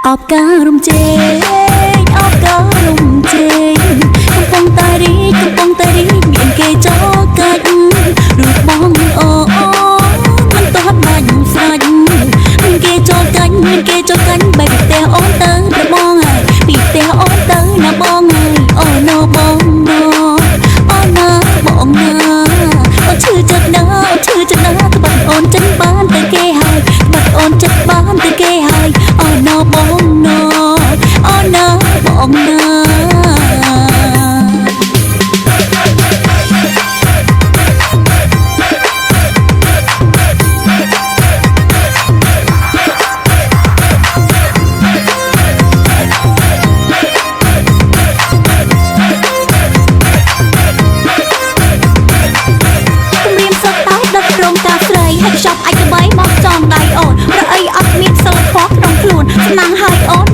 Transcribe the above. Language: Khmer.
អបការរំជែកអបការរំជែកកំពុងតែរីកមានគេចោលកាច់រូបបងអូមិនទាន់បាញ់ស្រាច់មានគេចោលកាច់បែបផ្ទះអូនទៅប្របងហើយពីផ្ទះអូនទៅណាបងហើយអូណូបងណូអូណាបងណាអូឈឺចិត្តណាក្បត់អូនចិនបានទៅគេហើយក្បត់អូនចិត្តបានទៅគេហើយអូណូបងណូអូណាបងណាខ្ចប់អាចក្បីមកចងដៃអូនប្រអីអត់មានសិលធម៌ក្នុងខ្លួនស្នាងហើយអូន